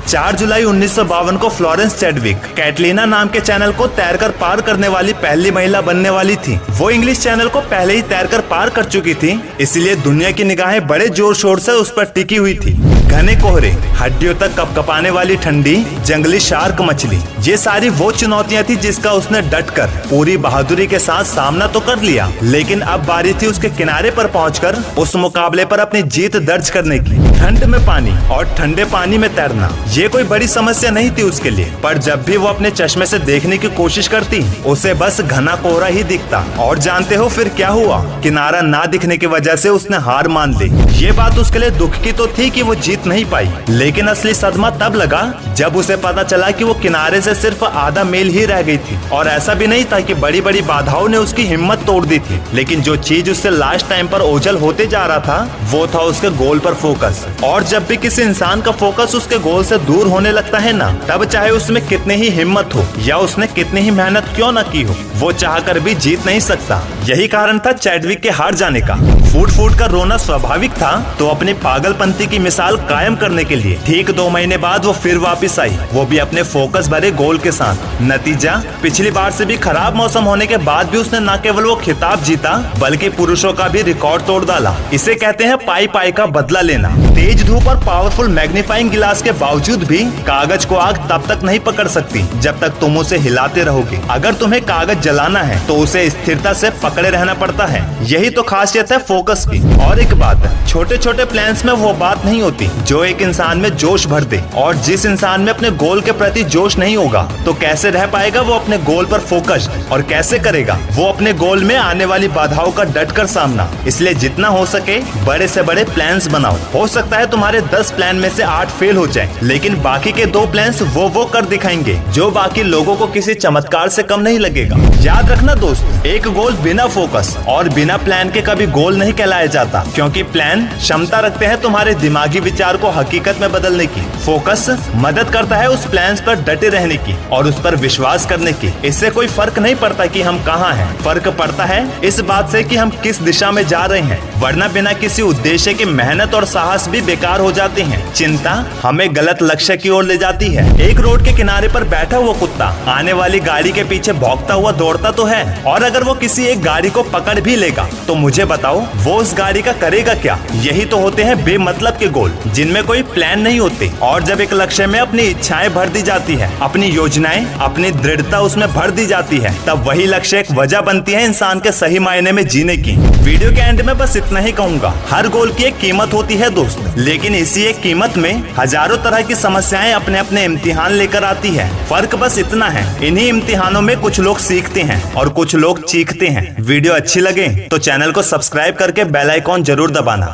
4 जुलाई 1952 को Florence Chadwick Catalina नाम के चैनल को तैरकर पार करने वाली पहली महिला बनने वाली थी। वो इंग्लिश चैनल को पहले ही तैरकर पार कर चुकी थी, इसलिए दुनिया की निगाहें बड़े जोर शोर से उस पर टिकी हुई थी। घने कोहरे, हड्डियों तक कपकपाने वाली ठंडी, जंगली शार्क मछली, ये सारी वो चुनौतियां थी जिसका उसने डटकर पूरी बहादुरी के साथ सामना तो कर लिया, लेकिन अब बारी थी उसके किनारे पर पहुंचकर उस मुकाबले पर अपनी जीत दर्ज करने की। ठंड में पानी और ठंडे पानी में तैरना ये कोई बड़ी समस्या नहीं थी उसके लिए, पर जब भी वो अपने चश्मे से देखने की कोशिश करती उसे बस घना कोहरा ही दिखता। और जानते हो फिर क्या हुआ? किनारा ना दिखने की वजह से उसने हार मान ली। ये बात उसके लिए दुख की तो थी कि वो जीत नहीं पाई, लेकिन असली सदमा तब लगा जब उसे पता चला कि वो किनारे से सिर्फ आधा मील ही रह गई थी। और ऐसा भी नहीं था कि बड़ी बड़ी बाधाओं ने उसकी हिम्मत तोड़ दी थी, लेकिन जो चीज उससे लास्ट टाइम पर ओझल होते जा रहा था वो था उसके गोल पर फोकस। और जब भी किसी इंसान का फोकस उसके गोल से दूर होने लगता है ना, तब चाहे उसमें कितनी ही हिम्मत हो या उसने कितनी ही मेहनत क्यों न की हो, वो चाहकर भी जीत नहीं सकता। यही कारण था चैडविक के हार जाने का। फूट फूट कर रोना स्वाभाविक था, तो अपनी पागलपंती की मिसाल कायम करने के लिए ठीक 2 महीने बाद वो फिर वापस आई, वो भी अपने फोकस भरे गोल के साथ। नतीजा, पिछली बार से भी खराब मौसम होने के बाद भी उसने न केवल वो खिताब जीता बल्कि पुरुषों का भी रिकॉर्ड तोड़ डाला। इसे कहते हैं पाई पाई का बदला लेना। तेज धूप और पावरफुल मैग्नीफाइंग गिलास के बावजूद भी कागज को आग तब तक नहीं पकड़ सकती जब तक तुम उसे हिलाते रहोगे। अगर तुम्हें कागज जलाना है तो उसे स्थिरता से पकड़े रहना पड़ता है। यही तो खासियत है फोकस की। और एक बात, छोटे छोटे प्लान्स में वो बात नहीं होती जो एक इंसान में जोश भर दे। और जिस इंसान में अपने गोल के प्रति जोश नहीं होगा तो कैसे रह पाएगा वो अपने गोल पर फोकस्ड, और कैसे करेगा वो अपने गोल में आने वाली बाधाओं का डटकर सामना। इसलिए जितना हो सके बड़े से बड़े प्लान्स बनाओ। हो सकता है तुम्हारे 10 प्लान में से 8 फेल हो जाएं, लेकिन बाकी के 2 प्लान्स वो कर दिखाएंगे जो बाकी लोगों को किसी चमत्कार से कम नहीं लगेगा। याद रखना दोस्त, एक गोल बिना फोकस और बिना प्लान के कभी गोल नहीं कहलाया जाता, क्योंकि प्लान क्षमता रखते हैं तुम्हारे दिमागी विचार को हकीकत में बदलने की। फोकस मदद करता है उस प्लान पर डटे रहने की और उस पर विश्वास करने की। इससे कोई फर्क नहीं पड़ता कि हम कहाँ हैं, फर्क पड़ता है इस बात से कि हम किस दिशा में जा रहे हैं। वरना बिना किसी उद्देश्य की मेहनत और साहस भी बेकार हो जाते हैं। चिंता हमें गलत लक्ष्य की ओर ले जाती है। एक रोड के किनारे पर बैठा हुआ कुत्ता आने वाली गाड़ी के पीछे भौंकता हुआ दौड़ता तो है, और अगर वो किसी एक गाड़ी को पकड़ भी लेगा तो मुझे बताओ वो उस गाड़ी का करेगा क्या? यही तो होते हैं बेमतलब के गोल, जिनमें कोई प्लान नहीं होते। और जब एक लक्ष्य में अपनी इच्छाएं भर दी जाती है, अपनी योजनाएं, अपनी दृढ़ता उसमें भर दी जाती है, तब वही लक्ष्य एक वजह बनती है इंसान के सही मायने में जीने की। वीडियो के एंड में बस इतना ही कहूंगा, हर गोल की एक कीमत होती है दोस्त, लेकिन इसी एक कीमत में हजारों तरह की समस्याएं अपने अपने इम्तिहान लेकर आती है। फर्क बस इतना है, इन्हीं इम्तिहानों में कुछ लोग सीखते हैं और कुछ लोग चीखते हैं। वीडियो अच्छी लगे तो चैनल को सब्सक्राइब करके बेल आइकॉन जरूर दबाना।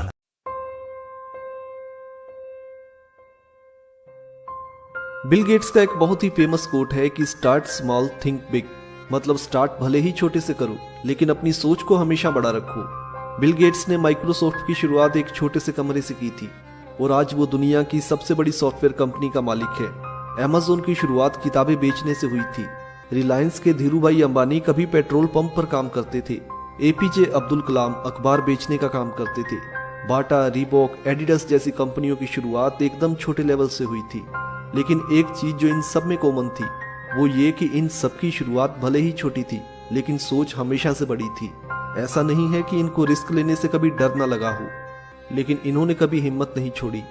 बिल गेट्स का एक बहुत ही फेमस कोट है कि स्टार्ट स्मॉल थिंक बिग, मतलब स्टार्ट भले ही छोटे से करो लेकिन अपनी सोच को हमेशा बड़ा रखो। बिल गेट्स ने माइक्रोसॉफ्ट की शुरुआत एक छोटे से कमरे से की थी और आज वो दुनिया की सबसे बड़ी सॉफ्टवेयर कंपनी का मालिक है। अमेज़न की शुरुआत किताबें बेचने से हुई थी। रिलायंस के धीरूभाई अंबानी कभी पेट्रोल पंप पर काम करते थे। एपीजे अब्दुल कलाम अखबार बेचने का काम करते थे। बाटा, रीबॉक, एडिडास जैसी कंपनियों की शुरुआत एकदम छोटे लेवल से हुई थी, लेकिन एक चीज जो इन सब में कॉमन थी वो ये कि इन सब की शुरुआत भले ही छोटी थी लेकिन सोच हमेशा से बड़ी थी। ऐसा नहीं है कि इनको रिस्क लेने से कभी डर ना लगा हो, लेकिन इन्होंने कभी हिम्मत नहीं छोड़ी।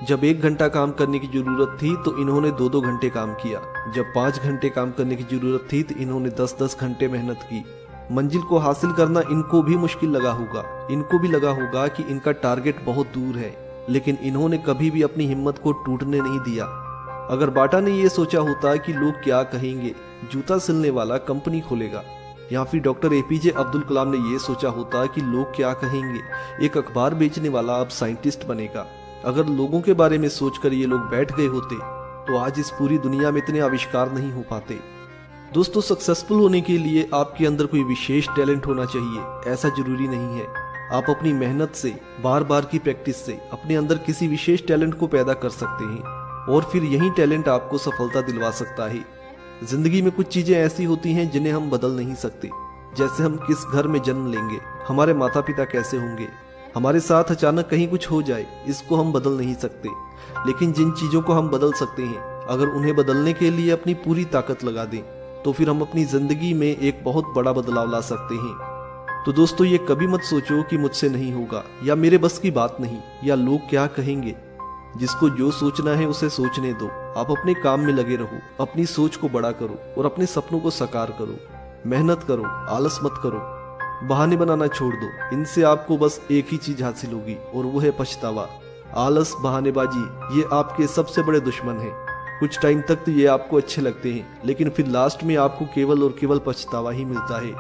जब 1 घंटा काम करने की जरूरत थी तो इन्होंने 2-2 घंटे काम किया। जब 5 घंटे काम करने की जरूरत थी तो इन्होंने 10-10 घंटे मेहनत की। मंजिल को हासिल करना इनको भी मुश्किल लगा होगा, इनको भी लगा होगा कि इनका टारगेट बहुत दूर है, लेकिन इन्होंने कभी भी अपनी हिम्मत को टूटने नहीं दिया। अगर बाटा ने यह सोचा होता कि लोग क्या कहेंगे, जूता सिलने वाला कंपनी खोलेगा, या फिर डॉक्टर एपीजे अब्दुल कलाम ने यह सोचा होता कि लोग क्या कहेंगे, एक अखबार बेचने वाला अब साइंटिस्ट बनेगा, अगर लोगों के बारे में सोचकर ये लोग बैठ गए होते तो आज इस पूरी दुनिया में इतने आविष्कार नहीं हो पाते। दोस्तों, सक्सेसफुल होने के लिए आपके अंदर कोई विशेष टैलेंट होना चाहिए, ऐसा जरूरी नहीं है। आप अपनी मेहनत से, बार बार की प्रैक्टिस से अपने अंदर किसी विशेष टैलेंट को पैदा कर सकते हैं और फिर यही टैलेंट आपको सफलता दिलवा सकता है। जिंदगी में कुछ चीजें ऐसी होती हैं जिन्हें हम बदल नहीं सकते, जैसे हम किस घर में जन्म लेंगे, हमारे माता पिता कैसे होंगे, हमारे साथ अचानक कहीं कुछ हो जाए, इसको हम बदल नहीं सकते, लेकिन जिन चीज़ों को हम बदल सकते हैं, अगर उन्हें बदलने के लिए अपनी पूरी ताकत लगा दें तो फिर हम अपनी ज़िंदगी में एक बहुत बड़ा बदलाव ला सकते हैं। तो दोस्तों, ये कभी मत सोचो कि मुझसे नहीं होगा या मेरे बस की बात नहीं या लोग क्या कहेंगे। जिसको जो सोचना है उसे सोचने दो। आप अपने काम में लगे रहो, अपनी सोच को बड़ा करो और अपने सपनों को साकार करो। मेहनत करो, आलस मत करो, बहाने बनाना छोड़ दो। इनसे आपको बस एक ही चीज हासिल होगी और वो है पछतावा। आलस, बहानेबाजी, ये आपके सबसे बड़े दुश्मन हैं। कुछ टाइम तक तो ये आपको अच्छे लगते हैं, लेकिन फिर लास्ट में आपको केवल और केवल पछतावा ही मिलता है।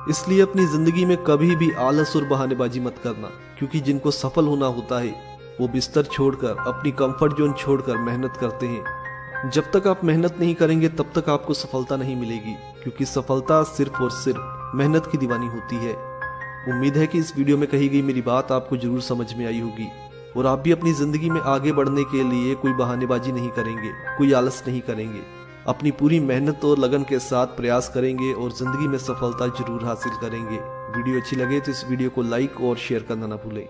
इसलिए अपनी जिंदगी में कभी भी आलस और बहानेबाजी मत करना, क्योंकि जिनको सफल होना होता है वो बिस्तर छोड़कर, अपनी कंफर्ट जोन छोड़कर मेहनत करते हैं। जब तक आप मेहनत नहीं करेंगे तब तक आपको सफलता नहीं मिलेगी, क्योंकि सफलता सिर्फ और सिर्फ मेहनत की दीवानी होती है। उम्मीद है कि इस वीडियो में कही गई मेरी बात आपको जरूर समझ में आई होगी और आप भी अपनी जिंदगी में आगे बढ़ने के लिए कोई बहानेबाजी नहीं करेंगे, कोई आलस नहीं करेंगे, अपनी पूरी मेहनत और लगन के साथ प्रयास करेंगे और जिंदगी में सफलता जरूर हासिल करेंगे। वीडियो अच्छी लगे तो इस वीडियो को लाइक और शेयर करना ना भूलें।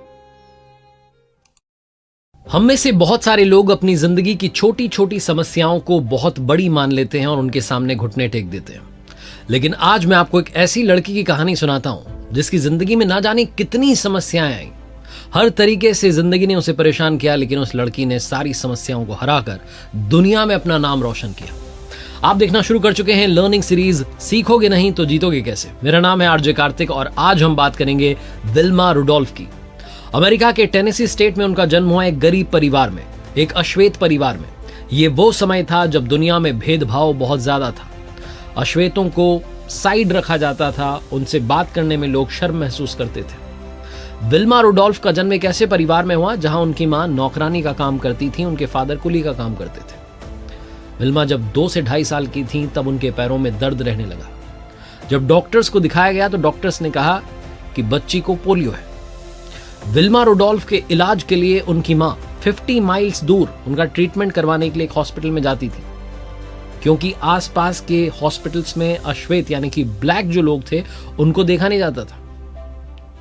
हम में से बहुत सारे लोग अपनी जिंदगी की छोटी छोटी समस्याओं को बहुत बड़ी मान लेते हैं और उनके सामने घुटने टेक देते हैं। लेकिन आज मैं आपको एक ऐसी लड़की की कहानी सुनाता हूं जिसकी जिंदगी में ना जाने कितनी समस्याएं आई। हर तरीके से जिंदगी ने उसे परेशान किया, लेकिन उस लड़की ने सारी समस्याओं को हराकर दुनिया में अपना नाम रोशन किया। आप देखना शुरू कर चुके हैं लर्निंग सीरीज सीखोगे नहीं तो जीतोगे कैसे। मेरा नाम है आरजे कार्तिक और आज हम बात करेंगे विल्मा रुडोल्फ की। अमेरिका के टेनेसी स्टेट में उनका जन्म हुआ, एक गरीब परिवार में, एक अश्वेत परिवार में। ये वो समय था जब दुनिया में भेदभाव बहुत ज्यादा था। अश्वेतों को साइड रखा जाता था, उनसे बात करने में लोग शर्म महसूस करते थे। विल्मा रुडोल्फ का जन्म एक ऐसे परिवार में हुआ जहां उनकी मां नौकरानी का काम करती थी, उनके फादर कुली का काम करते थे। विल्मा जब 2 से 2.5 साल की थी तब उनके पैरों में दर्द रहने लगा। जब डॉक्टर्स को दिखाया गया तो डॉक्टर्स ने कहा कि बच्ची को पोलियो है। विल्मा रुडोल्फ के इलाज के लिए उनकी मां 50 माइल्स दूर उनका ट्रीटमेंट करवाने के लिए एक हॉस्पिटल में जाती थी, क्योंकि आसपास के हॉस्पिटल्स में अश्वेत यानी कि ब्लैक जो लोग थे उनको देखा नहीं जाता था।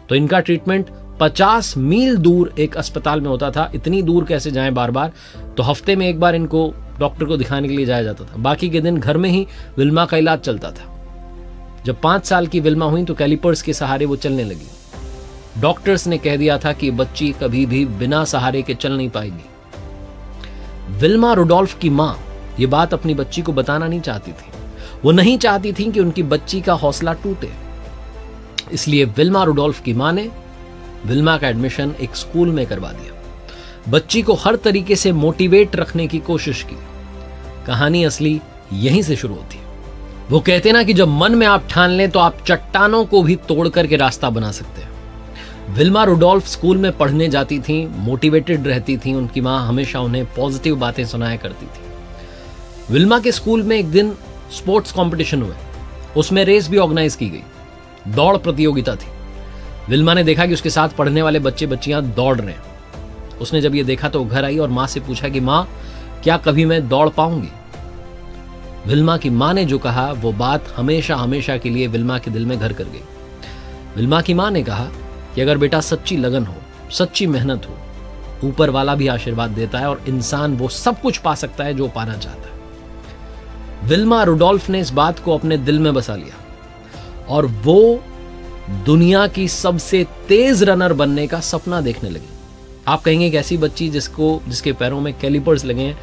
तो इनका ट्रीटमेंट 50 मील दूर एक अस्पताल में होता था। इतनी दूर कैसे जाएं बार बार? तो हफ्ते में एक बार इनको डॉक्टर को दिखाने के लिए जाया जाता था। बाकी के दिन घर में ही विल्मा का इलाज चलता था। जब 5 साल की विल्मा हुई तो कैलिपर्स के सहारे वो चलने लगी। डॉक्टर्स ने कह दिया था कि बच्ची कभी भी बिना सहारे के चल नहीं पाएगी। विल्मा रुडोल्फ की मां ये बात अपनी बच्ची को बताना नहीं चाहती थी। वो नहीं चाहती थी कि उनकी बच्ची का हौसला टूटे। इसलिए विल्मा रुडोल्फ की मां ने विल्मा का एडमिशन एक स्कूल में करवा दिया। बच्ची को हर तरीके से मोटिवेट रखने की कोशिश की। कहानी असली यहीं से शुरू होती है। वो कहते ना कि जब मन में आप ठान लें तो आप चट्टानों को भी तोड़ करके रास्ता बना सकते हैं। विल्मा रुडोल्फ स्कूल में पढ़ने जाती थी, मोटिवेटेड रहती थी। उनकी मां हमेशा उन्हें पॉजिटिव बातें सुनाया करती थी। विल्मा के स्कूल में एक दिन स्पोर्ट्स कंपटीशन हुए, उसमें रेस भी ऑर्गेनाइज की गई, दौड़ प्रतियोगिता थी। विल्मा ने देखा कि उसके साथ पढ़ने वाले बच्चे बच्चियां दौड़ रहे हैं। उसने जब ये देखा तो घर आई और मां से पूछा कि मां, क्या कभी मैं दौड़ पाऊंगी? विल्मा की मां ने जो कहा वो बात हमेशा हमेशा के लिए विल्मा के दिल में घर कर गई। विल्मा की मां ने कहा कि अगर बेटा सच्ची लगन हो, सच्ची मेहनत हो, ऊपर वाला भी आशीर्वाद देता है और इंसान वो सब कुछ पा सकता है जो पाना चाहता है। विल्मा रुडोल्फ ने इस बात को अपने दिल में बसा लिया और वो दुनिया की सबसे तेज रनर बनने का सपना देखने लगी। आप कहेंगे कि ऐसी बच्ची जिसके पैरों में कैलिपर्स लगे हैं,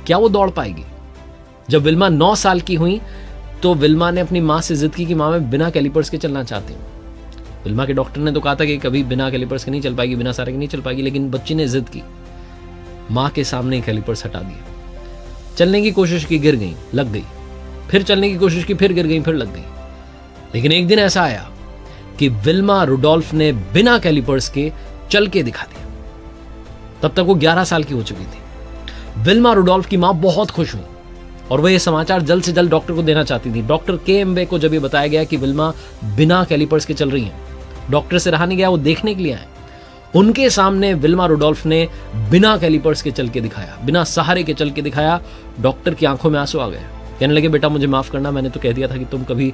क्या वो दौड़ पाएगी? जब विल्मा 9 साल की हुई तो विल्मा ने अपनी मां से जिद की कि मां, मैं बिना कैलिपर्स के चलना चाहती हूँ। विल्मा के डॉक्टर ने तो कहा था कि कभी बिना कैलिपर्स के नहीं चल पाएगी, बिना सहारे के नहीं चल पाएगी, लेकिन बच्ची ने जिद की। मां के सामने कैलिपर्स हटा दिए। चलने की कोशिश की, गिर गई, लग गई। फिर चलने की कोशिश की, फिर गिर गई, फिर लग गई। लेकिन एक दिन ऐसा आया कि विल्मा रुडोल्फ ने बिना कैलिपर्स के चल के दिखा दिया। तब तक वो 11 साल की हो चुकी थी। विल्मा रुडोल्फ की मां बहुत खुश हुई और वह यह समाचार जल्द से जल्द डॉक्टर को देना चाहती थी। डॉक्टर के को जब ये बताया गया कि विल्मा बिना कैलिपर्स के चल रही हैं, डॉक्टर से रहा नहीं गया, वो देखने के लिए आए। उनके सामने विल्मा रुडोल्फ ने बिना कैलिपर्स के चल के दिखाया, बिना सहारे के चल के दिखाया। डॉक्टर की आंखों में आंसू आ गए। कहने लगे, बेटा मुझे माफ करना, मैंने तो कह दिया था कि तुम कभी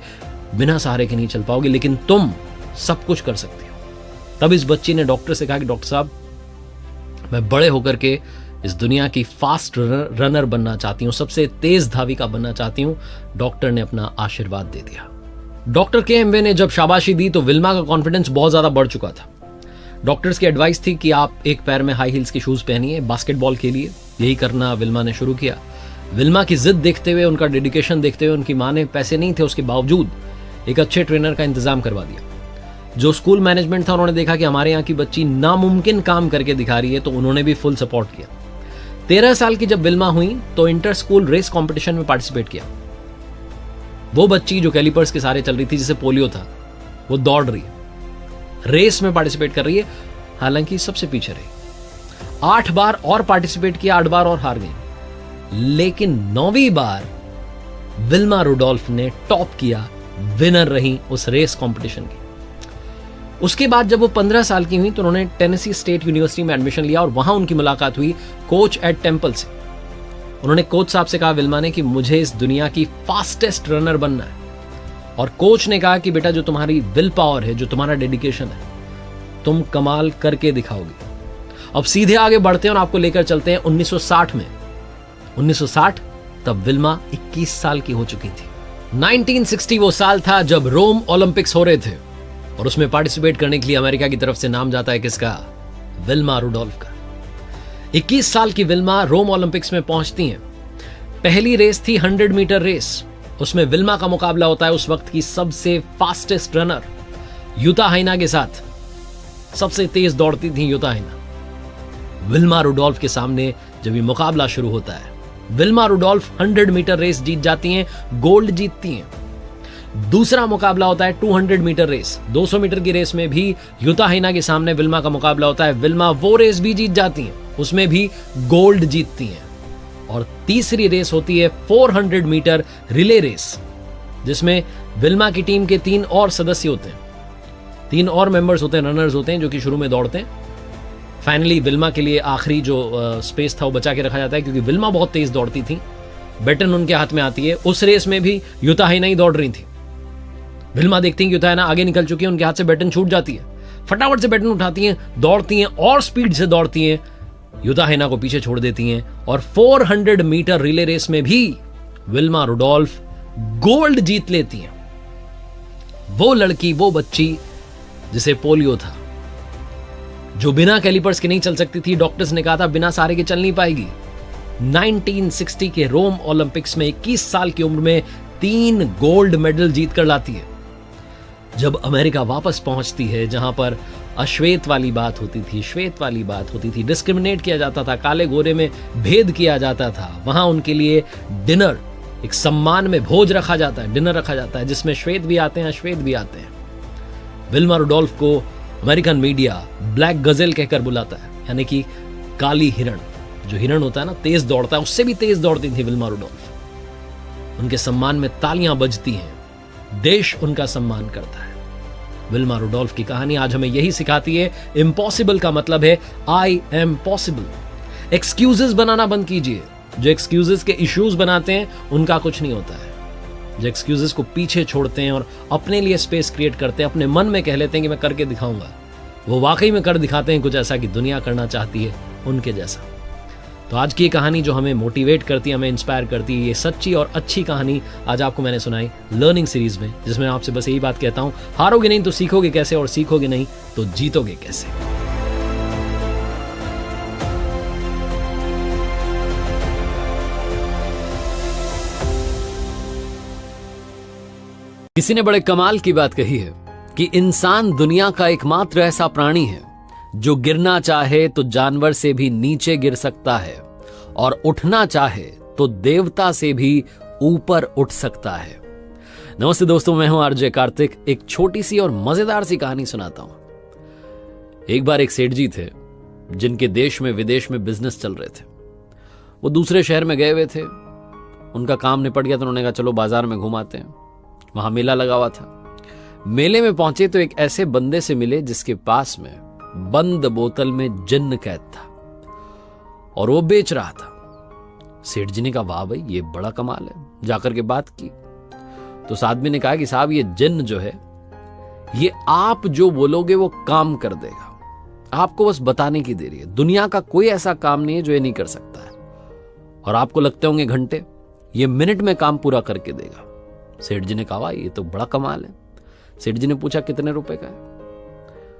बिना सहारे के नहीं चल पाओगे, लेकिन तुम सब कुछ कर सकती हो। तब इस बच्ची ने डॉक्टर से कहा कि डॉक्टर साहब, मैं बड़े होकर के इस दुनिया की फास्ट रनर बनना चाहती हूं, सबसे तेज धाविका बनना चाहती हूं। डॉक्टर ने अपना आशीर्वाद दे दिया। डॉक्टर के एमवे ने जब शाबाशी दी तो विल्मा का कॉन्फिडेंस बहुत ज्यादा बढ़ चुका था। डॉक्टर्स की एडवाइस थी कि आप एक पैर में हाई हील्स के शूज पहनिए बास्केटबॉल के लिए। यही करना विल्मा ने शुरू किया। विल्मा की जिद देखते हुए, उनका डेडिकेशन देखते हुए, उनकी मां ने पैसे नहीं थे उसके बावजूद एक अच्छे ट्रेनर का इंतजाम करवा दिया। जो स्कूल मैनेजमेंट था उन्होंने देखा कि हमारे यहाँ की बच्ची नामुमकिन काम करके दिखा रही है, तो उन्होंने भी फुल सपोर्ट किया। 13 साल की जब विल्मा हुई तो इंटर स्कूल रेस कंपटीशन में पार्टिसिपेट किया। वो बच्ची जो कैलिपर्स के सारे चल रही थी, जिसे पोलियो था, वो दौड़ रही है, रेस में पार्टिसिपेट कर रही है, हालांकि सबसे पीछे रही। 8 बार और पार्टिसिपेट किया, 8 बार और हार गई, लेकिन 9वीं बार विल्मा रुडोल्फ ने टॉप किया, विनर रही उस रेस कंपटीशन की। उसके बाद जब वो 15 साल की हुई तो उन्होंने टेनेसी स्टेट यूनिवर्सिटी में एडमिशन लिया और वहां उनकी मुलाकात हुई कोच एट टेम्पल से। उन्होंने कोच साहब से कहा विल्मा ने कि मुझे इस दुनिया की फास्टेस्ट रनर बनना है। और कोच ने कहा कि बेटा, जो तुम्हारी विल पावर है, जो तुम्हारा डेडिकेशन है, तुम कमाल करके दिखाओगे। अब सीधे आगे बढ़ते हैं और आपको लेकर चलते हैं 1960 में। 1960 तब विल्मा 21 साल की हो चुकी थी। 1960 वो साल था जब रोम ओलंपिक्स हो रहे थे और उसमें पार्टिसिपेट करने के लिए अमेरिका की तरफ से नाम जाता है किसका? विल्मा रुडोल्फ का। 21 साल की विल्मा रोम ओलंपिक्स में पहुंचती हैं। पहली रेस थी 100 मीटर रेस। उसमें विल्मा का मुकाबला होता है उस वक्त की सबसे फास्टेस्ट रनर युता हाइना के साथ। सबसे तेज दौड़ती थी युता हाइना। विल्मा रुडोल्फ के सामने जब ये मुकाबला शुरू होता है, विल्मा रुडोल्फ 100 मीटर रेस जीत जाती हैं, गोल्ड जीतती हैं। दूसरा मुकाबला होता है 200 मीटर रेस। 200 मीटर की रेस में भी युता हाइना के सामने विल्मा का मुकाबला होता है। विल्मा वो रेस भी जीत जाती हैं, उसमें भी गोल्ड जीतती हैं। और तीसरी रेस होती है 400 मीटर रिले रेस, जिसमें विल्मा की टीम के 3 और सदस्य होते हैं, 3 और मेंबर्स होते हैं, रनर्स होते हैं, जो कि शुरू में दौड़ते हैं। फाइनली विल्मा के लिए आखिरी जो स्पेस था वो बचा के रखा जाता है, क्योंकि विल्मा बहुत तेज दौड़ती थी। बैटन उनके हाथ में आती है। उस रेस में भी युता हाइना ही दौड़ रही थी। विल्मा देखती हैं कि युता हाइना आगे निकल चुकी है, उनके हाथ से बैटन छूट जाती है। फटाफट से बैटन उठाती हैं, दौड़ती हैं और स्पीड से दौड़ती हैं, युता हाइना को पीछे छोड़ देती हैं। और 400 मीटर रिले रेस में भी विल्मा रुडोल्फ गोल्ड जीत लेती हैं। वो लड़की, वो बच्ची जिसे पोलियो था, जो बिना कैलिपर्स के नहीं चल सकती थी। डॉक्टर्स ने कहा था बिना सहारे के चल नहीं पाएगी। 1960 के रोम ओलंपिक्स में 21 साल की उम्र में 3 गोल्ड मेडल जीत कर लाती है। जब अमेरिका वापस पहुंचती है, जहां पर अश्वेत वाली बात होती थी, श्वेत वाली बात होती थी, डिस्क्रिमिनेट किया जाता था, काले गोरे में भेद किया जाता था, वहां उनके लिए डिनर, एक सम्मान में भोज रखा जाता है, डिनर रखा जाता है, जिसमें श्वेत भी आते हैं, अश्वेत भी आते हैं। विल्मा रुडोल्फ को अमेरिकन मीडिया ब्लैक गजेल कहकर बुलाता है, यानी कि काली हिरण। जो हिरण होता है ना, तेज दौड़ता है, उससे भी तेज दौड़ती थी विल्मा रुडोल्फ। उनके सम्मान में तालियां बजती हैं, देश उनका सम्मान करता है। विल्मा रुडोल्फ की कहानी आज हमें यही सिखाती है, इम्पॉसिबल का मतलब है आई एम पॉसिबल। एक्सक्यूजेस बनाना बंद कीजिए। जो एक्सक्यूजेस के इश्यूज बनाते हैं उनका कुछ नहीं होता है। जो एक्सक्यूजेस को पीछे छोड़ते हैं और अपने लिए स्पेस क्रिएट करते हैं, अपने मन में कह लेते हैं कि मैं करके दिखाऊंगा, वो वाकई में कर दिखाते हैं कुछ ऐसा कि दुनिया करना चाहती है उनके जैसा। तो आज की ये कहानी जो हमें मोटिवेट करती है, हमें इंस्पायर करती है, ये सच्ची और अच्छी कहानी आज आपको मैंने सुनाई लर्निंग सीरीज में, जिसमें आपसे बस यही बात कहता हूं, हारोगे नहीं तो सीखोगे कैसे, और सीखोगे नहीं तो जीतोगे कैसे। किसी ने बड़े कमाल की बात कही है कि इंसान दुनिया का एकमात्र ऐसा प्राणी है जो गिरना चाहे तो जानवर से भी नीचे गिर सकता है और उठना चाहे तो देवता से भी ऊपर उठ सकता है। नमस्ते दोस्तों, मैं हूं आरजे कार्तिक। एक छोटी सी और मजेदार सी कहानी सुनाता हूं। एक बार एक सेठ जी थे जिनके देश में विदेश में बिजनेस चल रहे थे। वो दूसरे शहर में गए हुए थे, उनका काम निपट गया तो उन्होंने कहा चलो बाजार में घुमाते हैं। वहां मेला लगा हुआ था। मेले में पहुंचे तो एक ऐसे बंदे से मिले जिसके पास में बंद बोतल में जिन्न कैद था और वो बेच रहा था। सेठ जी ने कहा वाह भाई, ये बड़ा कमाल है। जाकर के बात की तो उस आदमी ने कहा कि साहब ये जिन्न जो है ये आप जो बोलोगे वो काम कर देगा, आपको बस बताने की देरी है। दुनिया का कोई ऐसा काम नहीं है जो ये नहीं कर सकता है। और आपको लगते होंगे घंटे, ये मिनट में काम पूरा करके देगा। सेठ जी ने कहा ये तो बड़ा कमाल है। सेठ जी ने पूछा कितने रुपए का है?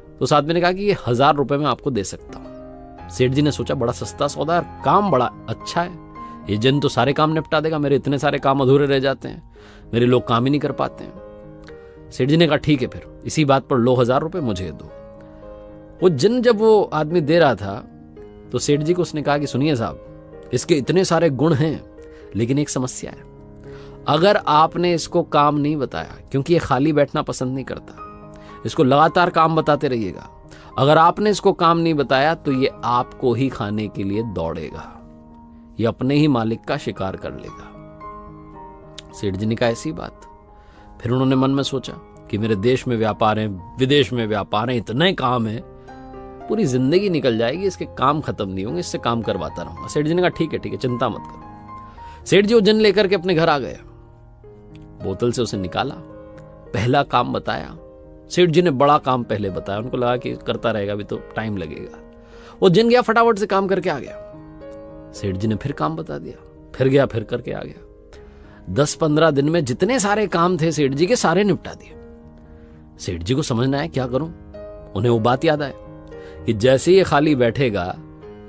तो उस आदमी ने कहा कि ये 1000 रुपए में आपको दे सकता हूं। सेठ जी ने सोचा बड़ा सस्ता सौदा है, काम बड़ा अच्छा है, ये जिन तो सारे काम निपटा देगा, मेरे इतने सारे काम अधूरे रह जाते हैं, मेरे लोग काम ही नहीं कर पाते हैं। सेठ जी ने कहा ठीक है, फिर इसी बात पर लो 1000 रुपए मुझे दो। वो जिन जब वो आदमी दे रहा था तो सेठ जी को उसने कहा कि सुनिए साहब, इसके इतने सारे गुण हैं लेकिन एक समस्या है। अगर आपने इसको काम नहीं बताया, क्योंकि ये खाली बैठना पसंद नहीं करता, इसको लगातार काम बताते रहिएगा। अगर आपने इसको काम नहीं बताया तो ये आपको ही खाने के लिए दौड़ेगा, ये अपने ही मालिक का शिकार कर लेगा। सेठ जी ने कहा ऐसी बात। फिर उन्होंने मन में सोचा कि मेरे देश में व्यापार है, विदेश में व्यापार है, इतने काम है, पूरी जिंदगी निकल जाएगी, इसके काम खत्म नहीं होंगे, इससे काम करवाता रहूंगा। सेठ जी ने कहा ठीक है, चिंता मत करो। सेठ जी वो जिन लेकर के अपने घर आ गए, बोतल से उसे निकाला, पहला काम बताया। सेठ जी ने बड़ा काम पहले बताया, उनको लगा कि करता रहेगा अभी तो टाइम लगेगा। वो जिन गया, फटाफट से काम करके आ गया। सेठ जी ने फिर काम बता दिया, फिर गया, फिर करके आ गया। 10-15 दिन में जितने सारे काम थे सेठ जी के, सारे निपटा दिए। सेठ जी को समझना है क्या करूं। उन्हें वो बात याद आए कि जैसे ये खाली बैठेगा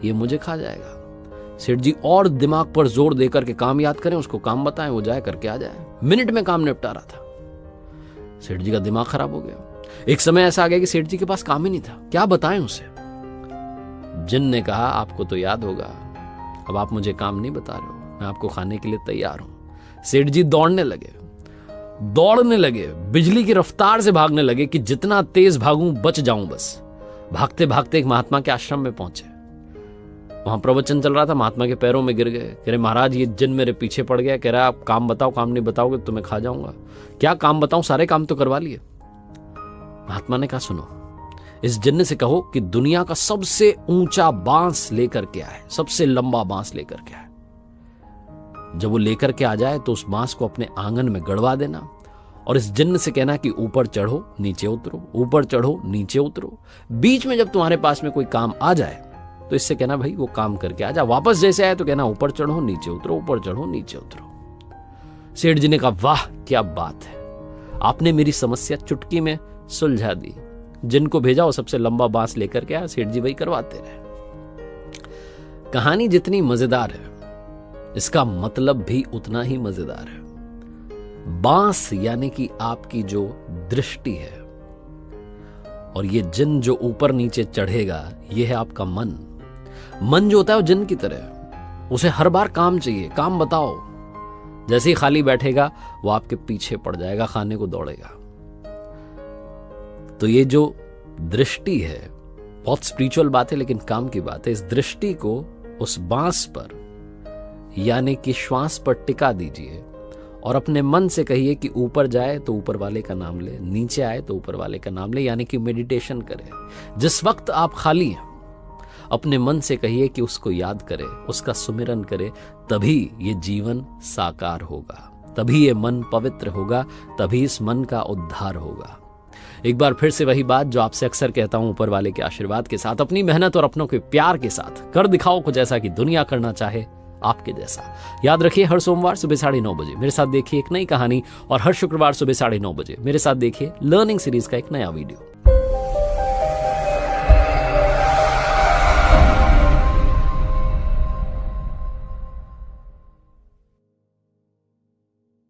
ये मुझे खा जाएगा। सेठ जी और दिमाग पर जोर देकर के काम याद करें, उसको काम बताएं, वो जाए करके आ जाए। मिनट में काम निपटा रहा था। सेठ जी का दिमाग खराब हो गया। एक समय ऐसा आ गया कि सेठ जी के पास काम ही नहीं था, क्या बताएं उसे। जिन ने कहा आपको तो याद होगा, अब आप मुझे काम नहीं बता रहे हो, मैं आपको खाने के लिए तैयार हूं। सेठ जी दौड़ने लगे, बिजली की रफ्तार से भागने लगे कि जितना तेज भागूं बच जाऊं बस। भागते भागते एक महात्मा के आश्रम में पहुंचे। वहां प्रवचन चल रहा था, महात्मा के पैरों में गिर गए। कह रहे महाराज ये जिन मेरे पीछे पड़ गया, कह रहा आप काम बताओ, काम नहीं बताओगे तो मैं खा जाऊंगा। क्या काम बताऊं, सारे काम तो करवा लिए। महात्मा ने कहा सुनो, इस जिन्न से कहो कि दुनिया का सबसे ऊंचा बांस लेकर के आए, सबसे लंबा बांस लेकर के आए। जब वो लेकर के आ जाए तो उस बांस को अपने आंगन में गड़वा देना और इस जिन्न से कहना कि ऊपर चढ़ो नीचे उतरो, ऊपर चढ़ो नीचे उतरो। बीच में जब तुम्हारे पास में कोई काम आ जाए तो इससे कहना भाई वो काम करके आ जा। वापस जैसे आए तो कहना ऊपर चढ़ो नीचे उतरो, ऊपर चढ़ो नीचे उतरो। सेठ जी ने कहा वाह क्या बात है, आपने मेरी समस्या चुटकी में सुलझा दी। जिनको भेजा वो सबसे लंबा बांस लेकर के आया, सेठ जी वही करवाते रहे। कहानी जितनी मजेदार है इसका मतलब भी उतना ही मजेदार है। बांस यानी कि आपकी जो दृष्टि है, और ये जिन जो ऊपर नीचे चढ़ेगा ये है आपका मन। मन जो होता है वो जिन की तरह, उसे हर बार काम चाहिए, काम बताओ। जैसे ही खाली बैठेगा वो आपके पीछे पड़ जाएगा, खाने को दौड़ेगा। तो ये जो दृष्टि है बहुत स्पिरिचुअल बात है लेकिन काम की बात है। इस दृष्टि को उस बांस पर यानी कि श्वास पर टिका दीजिए और अपने मन से कहिए कि ऊपर जाए तो ऊपर वाले का नाम ले, नीचे आए तो ऊपर वाले का नाम ले, यानी कि मेडिटेशन करें। जिस वक्त आप खाली हैं अपने मन से कहिए कि उसको याद करे, उसका सुमिरन करे, तभी ये जीवन साकार होगा, तभी ये मन पवित्र होगा, तभी इस मन का उद्धार होगा। एक बार फिर से वही बात जो आपसे अक्सर कहता हूं, ऊपर वाले के आशीर्वाद के साथ, अपनी मेहनत और अपनों के प्यार के साथ कर दिखाओ कुछ ऐसा कि दुनिया करना चाहे आपके जैसा। याद रखिए हर सोमवार सुबह 9:30 बजे मेरे साथ देखिए एक नई कहानी, और हर शुक्रवार सुबह 9:30 बजे मेरे साथ देखिए लर्निंग सीरीज का एक नया वीडियो।